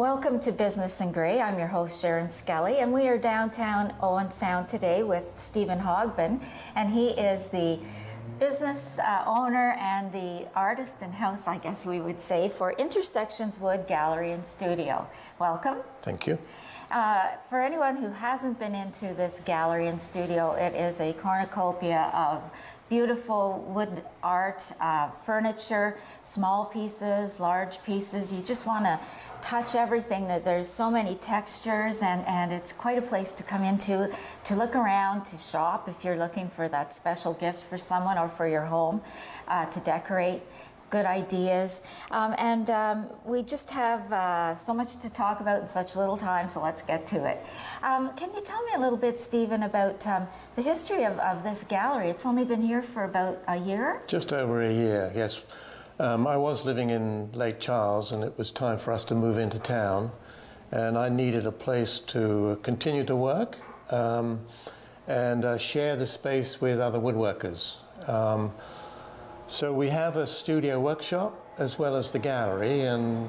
Welcome to Business in Grey. I'm your host, Sharon Skelly, and we are downtown Owen Sound today with Stephen Hogbin, and he is the business owner and the artist in house, I guess we would say, for Intersections Wood Gallery and Studio. Welcome. Thank you. For anyone who hasn't been into this gallery and studio, it is a cornucopia of beautiful wood art, furniture, small pieces, large pieces. You just want to touch everything. There's so many textures, and it's quite a place to come into, to look around, to shop if you're looking for that special gift for someone or for your home, to decorate. Good ideas, we just have so much to talk about in such little time, so let's get to it. Can you tell me a little bit, Stephen, about the history of this gallery? It's only been here for about a year? Just over a year, yes. I was living in Lake Charles, and it was time for us to move into town, and I needed a place to continue to work and share the space with other woodworkers. So we have a studio workshop as well as the gallery, and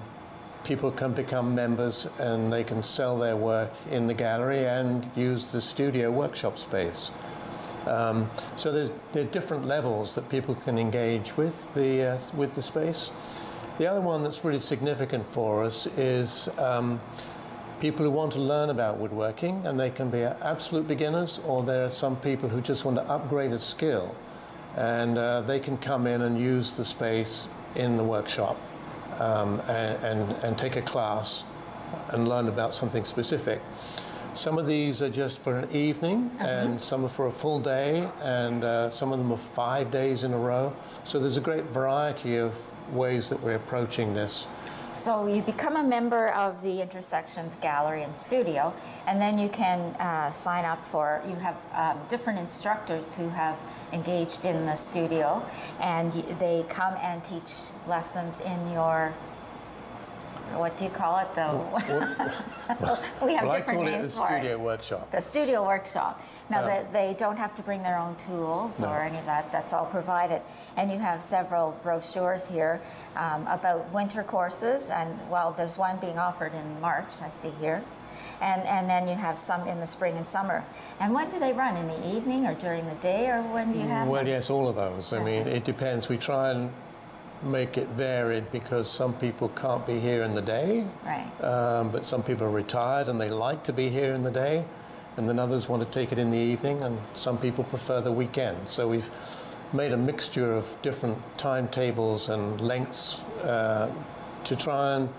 people can become members and they can sell their work in the gallery and use the studio workshop space. So there are different levels that people can engage with the space. The other one that's really significant for us is people who want to learn about woodworking, and they can be absolute beginners, or there are some people who just want to upgrade a skill. And they can come in and use the space in the workshop and take a class and learn about something specific. Some of these are just for an evening, and some are for a full day, and some of them are 5 days in a row. So there's a great variety of ways that we're approaching this. So you become a member of the Intersections Gallery and Studio, and then you can sign up for, you have different instructors who have engaged in the studio, and they come and teach lessons in your, what do you call it though? We have different names for it. I call it the studio workshop. The studio workshop. Now they don't have to bring their own tools or any of that. That's all provided. And you have several brochures here about winter courses, and well, there's one being offered in March, I see here. And then you have some in the spring and summer. And when do they run? In the evening or during the day, or when do you have Well, them? yes, all of those. I mean, it depends. We try and make it varied because some people can't be here in the day. Right. But some people are retired and they like to be here in the day, and then others want to take it in the evening, and some people prefer the weekend. So we've made a mixture of different timetables and lengths to try and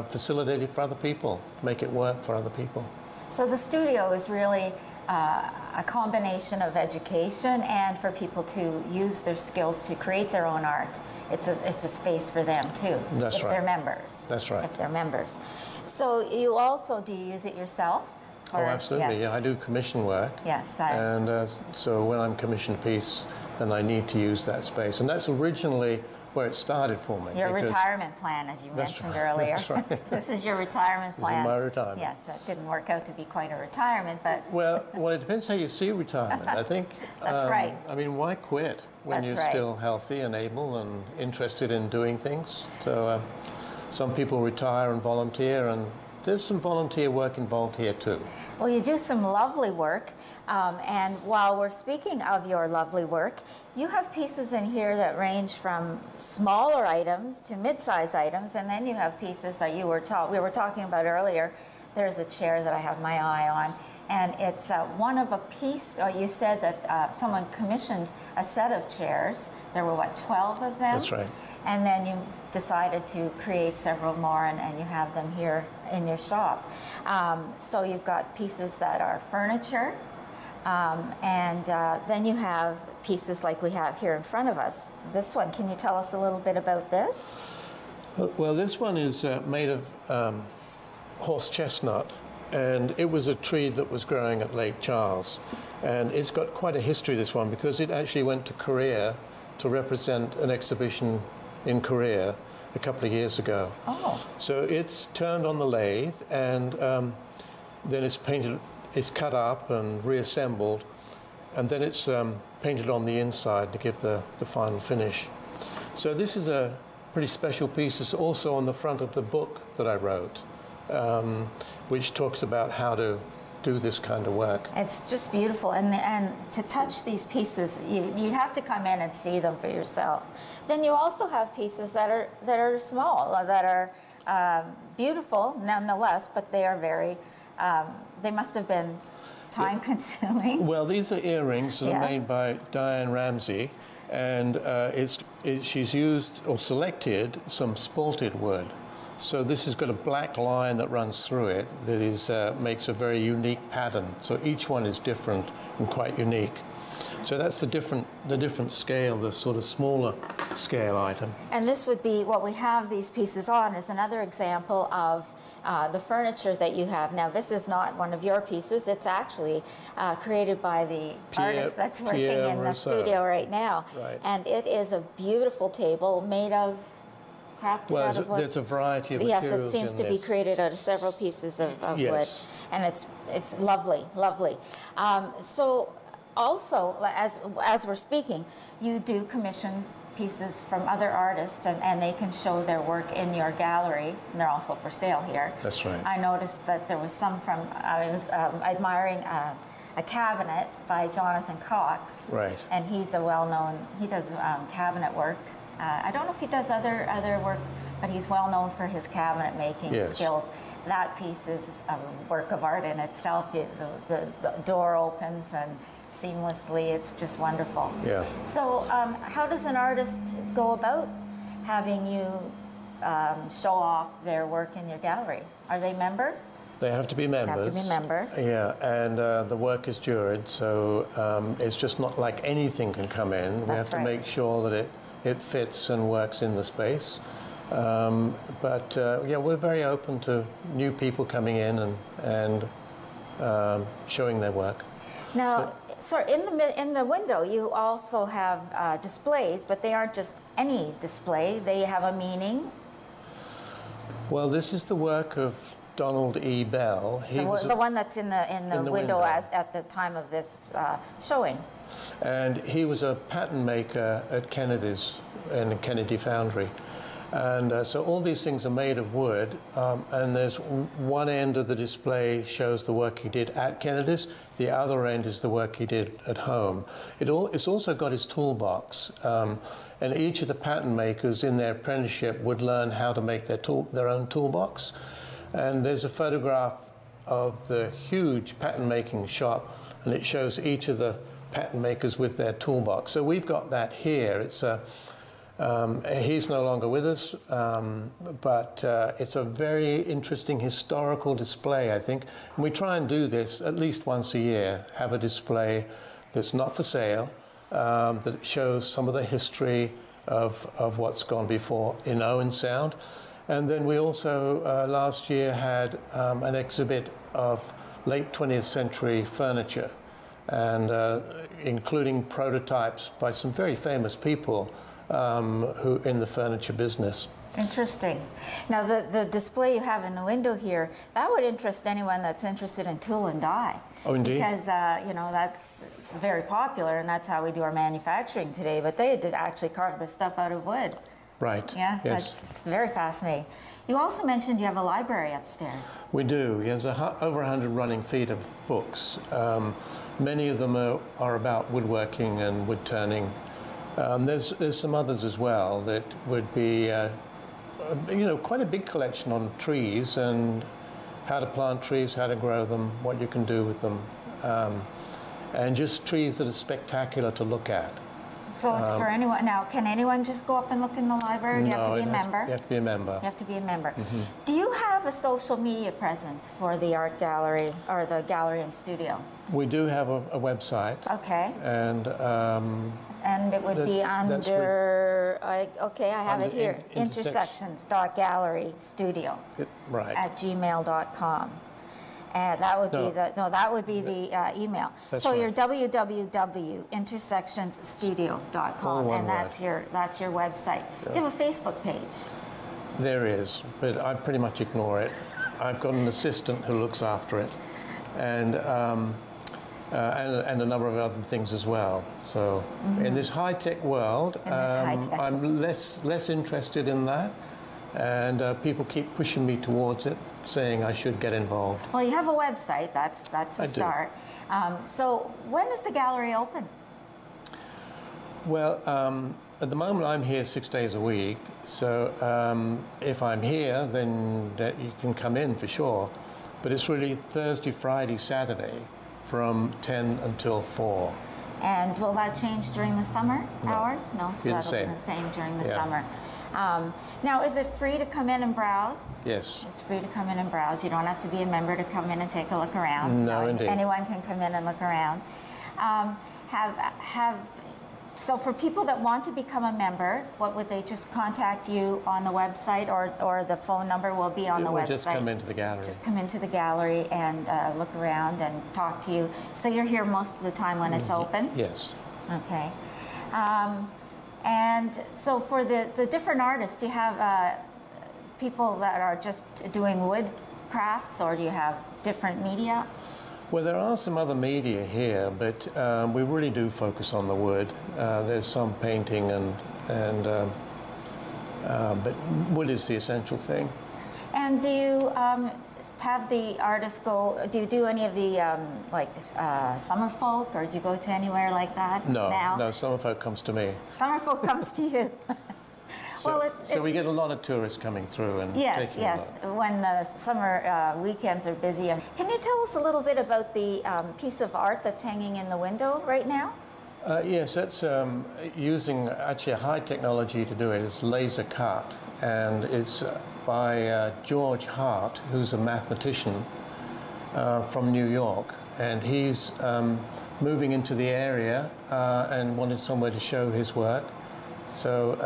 facilitate it for other people, make it work for other people. So the studio is really a combination of education and for people to use their skills to create their own art. It's a space for them too. That's if right. they're members. That's right. If they're members. So you also, do you use it yourself? Oh, absolutely. Yes. Yeah, I do commission work. Yes. And so when I'm commissioned a piece, then I need to use that space. And that's originally where it started for me. Your retirement plan, as you mentioned earlier. That's right. This is your retirement plan. This is my retirement. Yes, it didn't work out to be quite a retirement, but... Well, it depends how you see retirement, I think. That's right. I mean, why quit when you're still healthy and able and interested in doing things? So some people retire and volunteer, and there's some volunteer work involved here too. Well, you do some lovely work, and while we're speaking of your lovely work, you have pieces in here that range from smaller items to mid-size items, and then you have pieces that we were talking about earlier. There's a chair that I have my eye on, and it's one of a piece. You said that someone commissioned a set of chairs. There were, what, 12 of them? That's right. And then you decided to create several more, and you have them here in your shop. So you've got pieces that are furniture, and then you have pieces like we have here in front of us. This one, can you tell us a little bit about this? Well, this one is made of horse chestnut, and it was a tree that was growing at Lake Charles. And it's got quite a history, this one, because it actually went to Korea to represent an exhibition in Korea a couple of years ago. Oh. So it's turned on the lathe, and then it's painted, it's cut up and reassembled, and then it's painted on the inside to give the final finish. So this is a pretty special piece. It's also on the front of the book that I wrote. which talks about how to do this kind of work. It's just beautiful, and to touch these pieces, you have to come in and see them for yourself. Then you also have pieces that are small, that are beautiful nonetheless, but they are very. They must have been time-consuming. Well, these are earrings that Yes. are made by Diane Ramsey, and she's used or selected some spalted wood. So this has got a black line that runs through it that is makes a very unique pattern. So each one is different and quite unique. So that's the different scale, the sort of smaller scale item. And this would be what we have these pieces on is another example of the furniture that you have. Now, this is not one of your pieces. It's actually created by the artist that's working in the studio right now. Right. And it is a beautiful table made of crafted out of wood. There's a variety of materials. Yes, it seems to be created out of several pieces of Yes. wood. And it's lovely, lovely. So also, as we're speaking, you do commission pieces from other artists, and they can show their work in your gallery, and they're also for sale here. That's right. I noticed that there was some from, I was admiring a cabinet by Jonathan Cox. Right. And he's a well-known, he does cabinet work. I don't know if he does other work, but he's well known for his cabinet making Yes. skills. That piece is a work of art in itself. The door opens and seamlessly, it's just wonderful. Yeah. So how does an artist go about having you show off their work in your gallery? Are they members? They have to be members. Have to be members. Yeah, and the work is juried, so it's just not like anything can come in. We have to make sure that it fits and works in the space. But yeah, we're very open to new people coming in and showing their work. Now, so in the window, you also have displays, but they aren't just any display. They have a meaning. Well, this is the work of Donald E. Bell. He was the one that's in the window at the time of this showing. And he was a pattern maker at Kennedy's, in the Kennedy Foundry. And so all these things are made of wood, and there's one end of the display shows the work he did at Kennedy's, the other end is the work he did at home. It's also got his toolbox, and each of the pattern makers in their apprenticeship would learn how to make their own toolbox. And there's a photograph of the huge pattern making shop, and it shows each of the pattern makers with their toolbox. So we've got that here. It's he's no longer with us, but it's a very interesting historical display, I think. And we try and do this at least once a year, have a display that's not for sale, that shows some of the history of what's gone before in Owen Sound. And then we also, last year, had an exhibit of late 20th century furniture, and including prototypes by some very famous people who in the furniture business. Interesting. Now, the display you have in the window here, that would interest anyone that's interested in tool and die. Oh, indeed. Because, you know, it's very popular, and that's how we do our manufacturing today, but they did actually carve this stuff out of wood. Right. Yeah, yes. That's very fascinating. You also mentioned you have a library upstairs. We do. There's over 100 running feet of books. Many of them are about woodworking and wood turning. There's some others as well that would be, you know, quite a big collection on trees and how to plant trees, how to grow them, what you can do with them, and just trees that are spectacular to look at. So it's for anyone. Now, can anyone just go up and look in the library? Or do you have to be a member? You have to be a member. You have to be a member. Mm-hmm. Do you have a social media presence for the art gallery or the gallery and studio? We do have a website. Okay. And it would be under, I have it here, intersections.gallerystudio right. at gmail.com. And that would be the email. That's so right. you're www.intersectionsstudio.com, and that's your website. Yeah. Do you have a Facebook page? There is, but I pretty much ignore it. I've got an assistant who looks after it, and a number of other things as well. So in this high-tech world, I'm less interested in that. And people keep pushing me towards it, saying I should get involved. Well, you have a website, that's a start. So when is the gallery open? Well, at the moment I'm here 6 days a week, so if I'm here, then you can come in for sure. But it's really Thursday, Friday, Saturday from 10 until 4. And will that change during the summer hours? No, so that'll be the same during the summer. Now, is it free to come in and browse? Yes. It's free to come in and browse. You don't have to be a member to come in and take a look around. No, indeed. Anyone can come in and look around. So for people that want to become a member, what would they just contact you on the website, or the phone number will be on the website? Just come into the gallery. Just come into the gallery and look around and talk to you. So you're here most of the time when it's open? Yes. Okay. And so for the different artists, do you have people that are just doing wood crafts, or do you have different media? Well, there are some other media here, but we really do focus on the wood. There's some painting, but wood is the essential thing. And do you have the artists go? Do you do any of the summer folk, or do you go to anywhere like that? No, now? no. Summerfolk comes to me. Summerfolk comes to you. So we get a lot of tourists coming through and yes, taking yes. a look. When the summer weekends are busy. Can you tell us a little bit about the piece of art that's hanging in the window right now? Yes, that's using actually a high technology to do it. It's laser cut, and it's by George Hart, who's a mathematician from New York, and he's moving into the area and wanted somewhere to show his work. So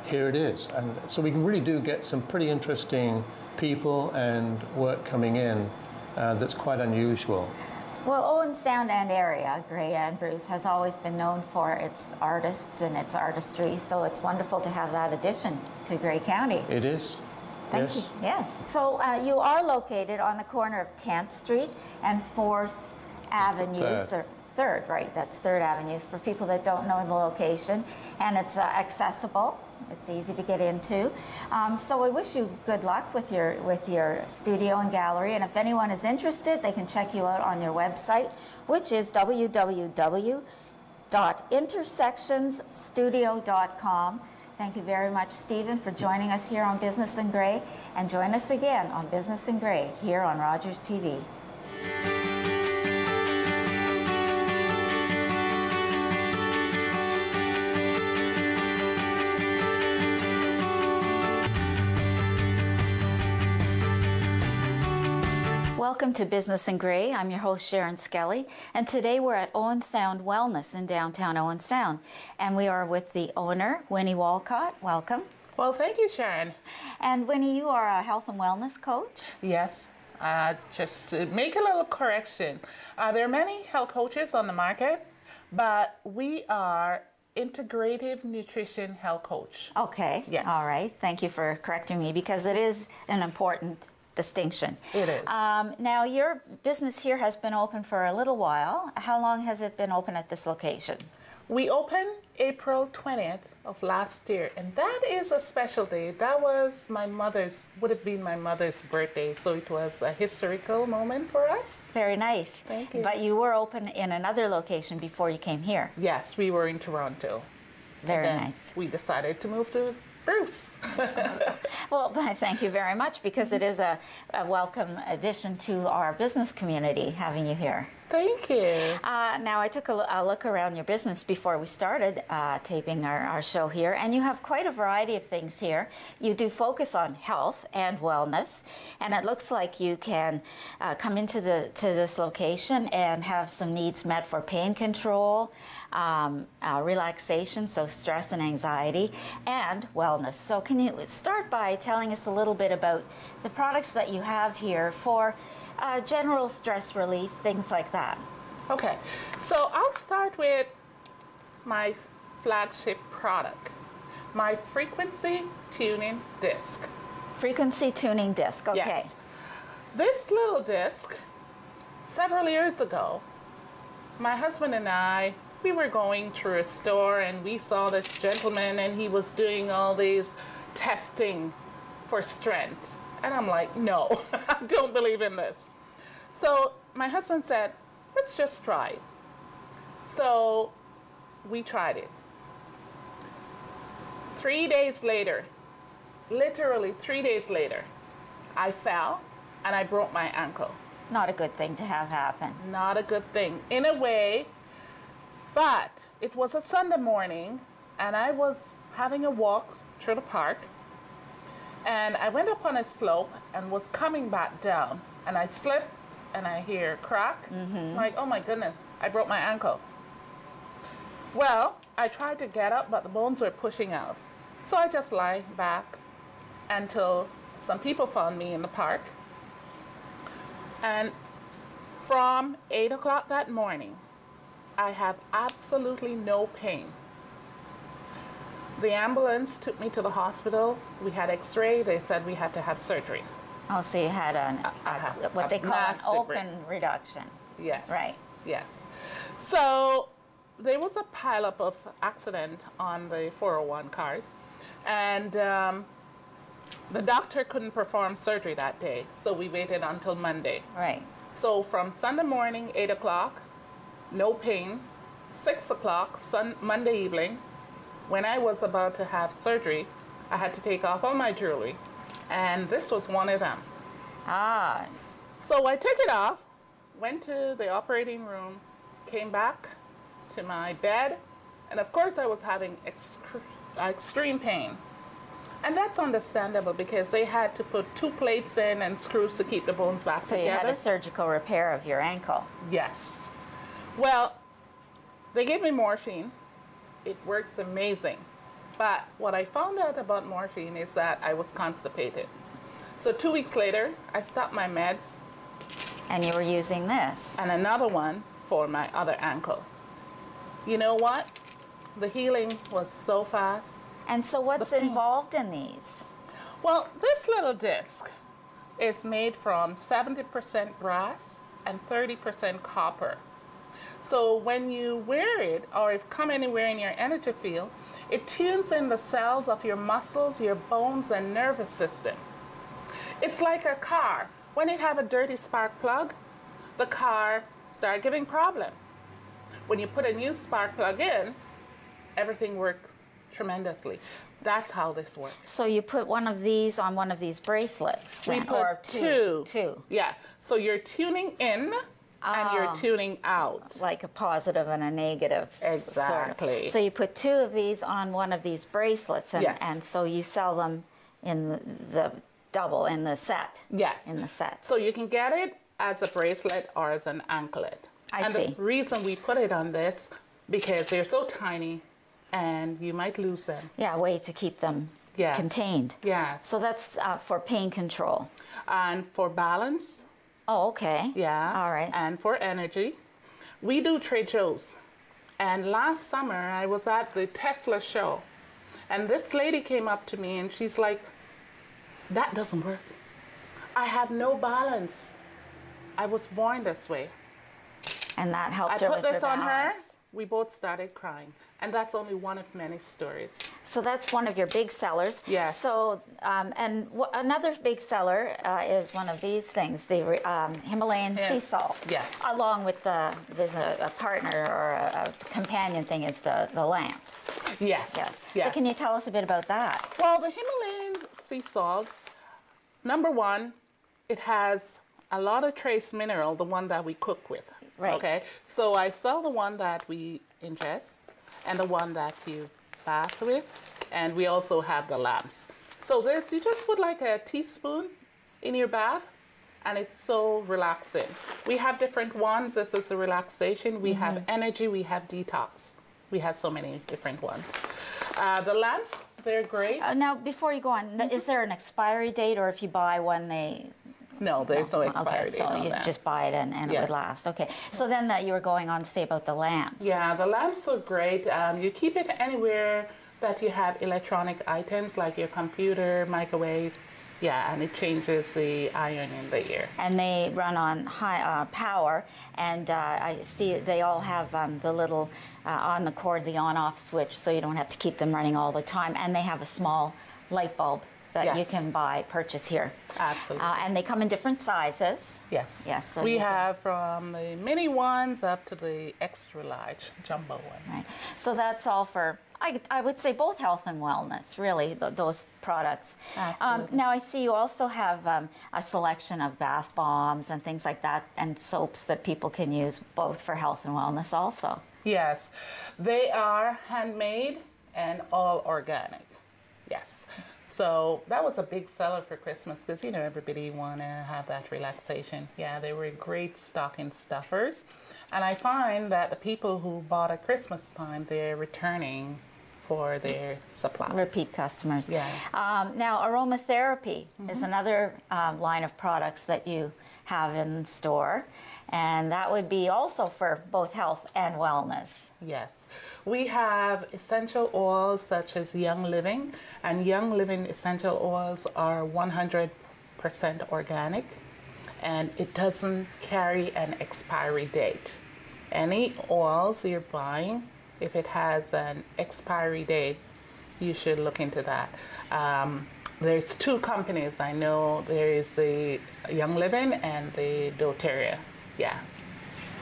here it is. And so we really do get some pretty interesting people and work coming in that's quite unusual. Well, Owen Sound and area, Grey and Bruce, has always been known for its artists and its artistry, so it's wonderful to have that addition to Grey County. It is. Thank you. Yes. So you are located on the corner of 10th Street and 4th Avenue. Third, right? That's 3rd Avenue for people that don't know the location, and it's accessible. It's easy to get into. So I wish you good luck with your studio and gallery. And if anyone is interested, they can check you out on your website, which is www.intersectionsstudio.com. Thank you very much, Stephen, for joining us here on Business in Grey, and join us again on Business in Grey here on Rogers TV. Welcome to Business in Grey. I'm your host, Sharon Skelly, and today we're at Owen Sound Wellness in downtown Owen Sound, and we are with the owner, Winnie Walcott. Welcome. Well, thank you, Sharon. And Winnie, you are a health and wellness coach? Yes. Just to make a little correction. There are many health coaches on the market, but we are integrative nutrition health coach. Okay. Yes. All right. Thank you for correcting me, because it is an important distinction. It is. Now, your business here has been open for a little while. How long has it been open at this location? We opened April 20th of last year, and that is a special day. That was would have been my mother's birthday, so it was a historical moment for us. Very nice. Thank you. But you were open in another location before you came here. Yes, we were in Toronto. Very and then nice. We decided to move to Bruce. Well, thank you very much, because it is a welcome addition to our business community having you here. Thank you. Now, I took a look around your business before we started taping our show here, and you have quite a variety of things here. You do focus on health and wellness, and it looks like you can come into this location and have some needs met for pain control, relaxation, so stress and anxiety, and wellness. So can you start by telling us a little bit about the products that you have here for general stress relief, things like that? Okay, so I'll start with my flagship product, my frequency tuning disc. Frequency tuning disc, okay. Yes. This little disc, several years ago, my husband and I, we were going through a store and we saw this gentleman, and he was doing all these testing for strength. And I'm like, no, I don't believe in this. So my husband said, let's just try it. So we tried it. 3 days later, literally 3 days later, I fell and I broke my ankle. Not a good thing to have happen. Not a good thing in a way, but it was a Sunday morning and I was having a walk through the park and I went up on a slope and was coming back down and I slipped and I hear a crack. I'm like, oh my goodness, I broke my ankle. Well, I tried to get up, but the bones were pushing out. So I just lie back until some people found me in the park. And from 8 o'clock that morning, I have absolutely no pain. The ambulance took me to the hospital. We had x-ray. They said we have to have surgery. Oh, so you had what they call an open reduction. Yes. Right. Yes. So there was a pileup of accident on the 401 cars. And the doctor couldn't perform surgery that day, so we waited until Monday. Right. So from Sunday morning, 8 o'clock, no pain. 6 o'clock, Monday evening, when I was about to have surgery, I had to take off all my jewelry, and this was one of them. Ah. So I took it off, went to the operating room, came back to my bed, and of course I was having extreme pain. And that's understandable because they had to put 2 plates in and screws to keep the bones back together. So you had a surgical repair of your ankle. Yes. Well, they gave me morphine. It works amazing. But what I found out about morphine is that I was constipated. So 2 weeks later, I stopped my meds. And you were using this. And another one for my other ankle. You know what? The healing was so fast. And so what's involved in these? Well, this little disc is made from 70% brass and 30% copper. So when you wear it, or if come anywhere in your energy field, it tunes in the cells of your muscles, your bones, and nervous system. It's like a car. When it have a dirty spark plug, the car start giving problem. When you put a new spark plug in, everything works tremendously. That's how this works. So you put one of these on one of these bracelets, We then, put or two. Yeah. So you're tuning in and you're tuning out. Like a positive and a negative. Exactly. Sort of. So you put 2 of these on one of these bracelets, and, Yes. and so you sell them in the double, in the set. Yes. In the set. So you can get it as a bracelet or as an anklet. I see. The reason we put it on this, because they're so tiny and you might lose them. Yeah, a way to keep them contained. Yeah. So that's for pain control. And for balance. Oh, okay. Yeah. All right. And for energy. We do trade shows. And last summer I was at the Tesla show. And this lady came up to me and she's like, that doesn't work. I have no balance. I was born this way. And that helped I her put with this the on her. balance. We both started crying. And that's only one of many stories. So that's one of your big sellers. Yes. So, another big seller is one of these things, the Himalayan sea salt. Yes. Along with there's a partner or a companion thing is the lamps. Yes. Yes. Yes. So can you tell us a bit about that? Well, the Himalayan sea salt, number one, it has a lot of trace mineral, the one that we cook with. Right. Okay. So I sell the one that we ingest and the one that you bath with, and we also have the lamps. So this, you just put like a teaspoon in your bath, and it's so relaxing. We have different ones. This is the relaxation. We have energy. We have detox. We have so many different ones. The lamps, they're great. Now, before you go on, is there an expiry date, or if you buy one, No, there's no expiry date so on you that. just buy it and it would last. Okay. So then you were going on to say about the lamps. Yeah, the lamps are great. You keep it anywhere that you have electronic items like your computer, microwave. Yeah, and it changes the iron in the ear. And they run on high power, and I see they all have the little on the cord, the on-off switch, so you don't have to keep them running all the time. And they have a small light bulb that you Yes. can purchase here. Absolutely. And they come in different sizes. Yes. Yes. So we you can- have from the mini ones up to the extra large jumbo one. Right. So that's all for, I would say, both health and wellness, really, those products. Absolutely. Now, I see you also have a selection of bath bombs and things like that, and soaps that people can use both for health and wellness also. Yes, they are handmade and all organic. Yes. So that was a big seller for Christmas because, you know, everybody want to have that relaxation. Yeah, they were great stocking stuffers. And I find that the people who bought at Christmas time, they're returning for their supplies. Repeat customers. Yeah. Now, aromatherapy is another line of products that you have in store, and that would be also for both health and wellness. Yes. We have essential oils such as Young Living, and Young Living essential oils are 100% organic, and it doesn't carry an expiry date. Any oils you're buying, if it has an expiry date, you should look into that. There's two companies I know. There is the Young Living and the doTERRA. Yeah,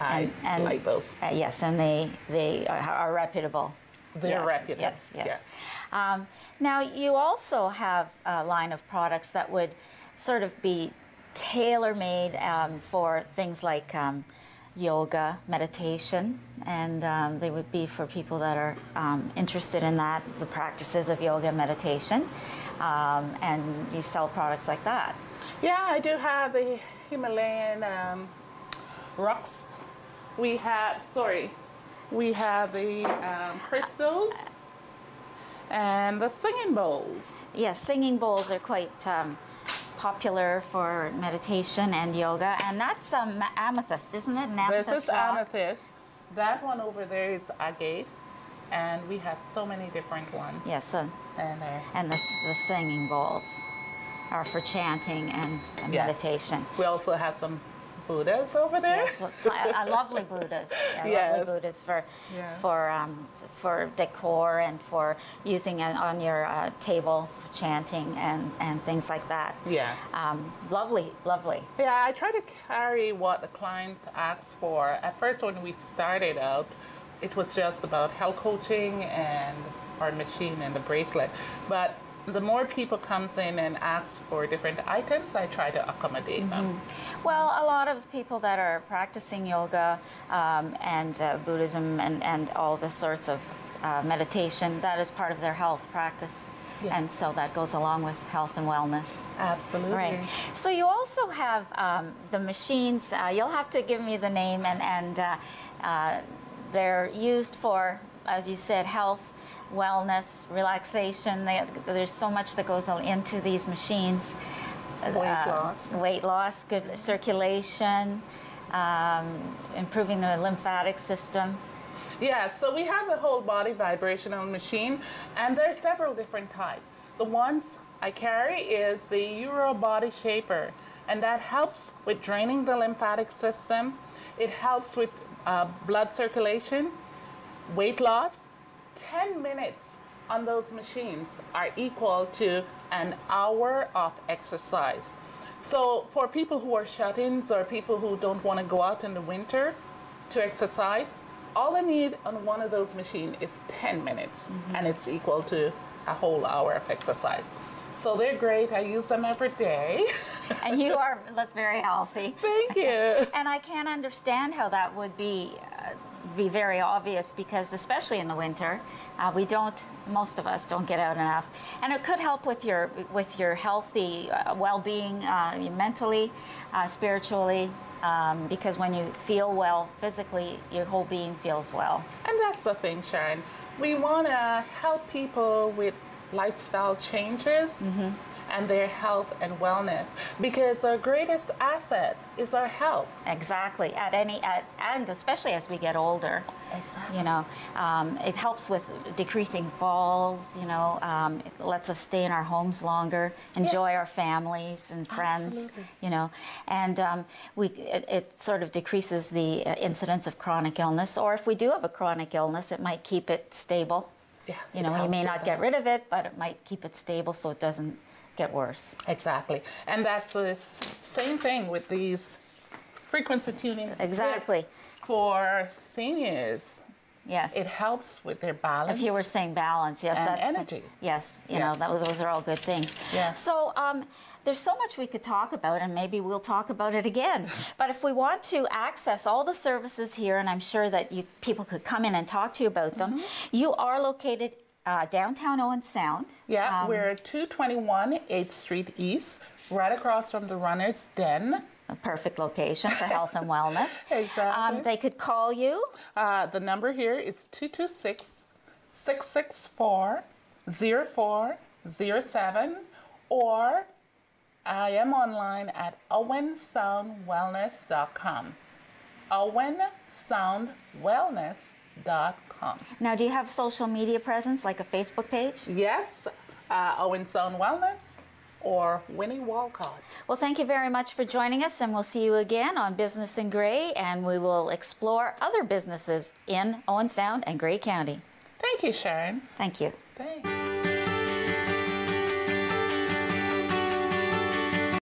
I And- like those. Yes, and they are reputable. They're Yes, reputable. Yes, yes. Yes. Now, you also have a line of products that would sort of be tailor-made for things like yoga, meditation, and they would be for people that are interested in that, the practices of yoga and meditation, and you sell products like that. Yeah, I do have the Himalayan rocks. We have the crystals and the singing bowls. Yes, singing bowls are quite popular for meditation and yoga, and that's amethyst, isn't it? An amethyst This is rock. amethyst. That one over there is agate, and we have so many different ones. Yes, And the singing bowls are for chanting and Yes. meditation. we also have some Buddhas over there. Yes, lovely Buddhas. Yeah, Yes. lovely Buddhas Yeah. for decor and for using it on your table for chanting and things like that. Yeah. Lovely, lovely. Yeah, I try to carry what the clients ask for. At first, when we started out, it was just about health coaching and our machine and the bracelet. But the more people comes in and asks for different items, I try to accommodate them. Well, a lot of people that are practicing yoga and Buddhism and all the sorts of meditation, that is part of their health practice. Yes. And so that goes along with health and wellness. Absolutely. Right. So you also have the machines. You'll have to give me the name, and they're used for, as you said, health, wellness, relaxation. There's so much that goes into these machines. Weight loss, good circulation, improving the lymphatic system. Yeah, so we have a whole body vibrational machine, and there are several different types. The ones I carry is the Euro Body Shaper, and that helps with draining the lymphatic system. It helps with blood circulation, weight loss. 10 minutes on those machines are equal to an hour of exercise. So for people who are shut-ins or people who don't want to go out in the winter to exercise, all they need on one of those machines is 10 minutes, and it's equal to a whole hour of exercise. So they're great. I use them every day. And you look very healthy. Thank you. And I can't understand how that would be very obvious, because especially in the winter, most of us don't get out enough, and it could help with your healthy well-being, mentally, spiritually, because when you feel well physically, your whole being feels well. And that's the thing, Sharon. We want to help people with lifestyle changes and their health and wellness, because our greatest asset is our health. Exactly. And especially as we get older. Exactly. You know, it helps with decreasing falls. You know, it lets us stay in our homes longer, enjoy our families and friends. Absolutely. You know, and it sort of decreases the incidence of chronic illness. Or if we do have a chronic illness, it might keep it stable. Yeah, You know, you may not get rid of it, but it might keep it stable so it doesn't get worse. Exactly. And that's the same thing with these frequency tuning. Exactly. Yes. For seniors, Yes. it helps with their balance. If you were saying balance, yes, and that's energy. Yes, you Yes. know, those are all good things. Yeah. So there's so much we could talk about, and maybe we'll talk about it again. But if we want to access all the services here, and I'm sure that people could come in and talk to you about them, you are located downtown Owen Sound. Yeah, we're at 221 8th Street East, right across from the Runner's Den. A perfect location for health and wellness. Exactly. They could call you. The number here is 226-664-0407, or I am online at owensoundwellness.com. owensoundwellness.com. Now, do you have social media presence, like a Facebook page? Yes, Owen Sound Wellness or Winnie Walcott. Well, thank you very much for joining us, and we'll see you again on Business in Gray, and we will explore other businesses in Owen Sound and Gray County. Thank you, Sharon. Thank you. Thanks.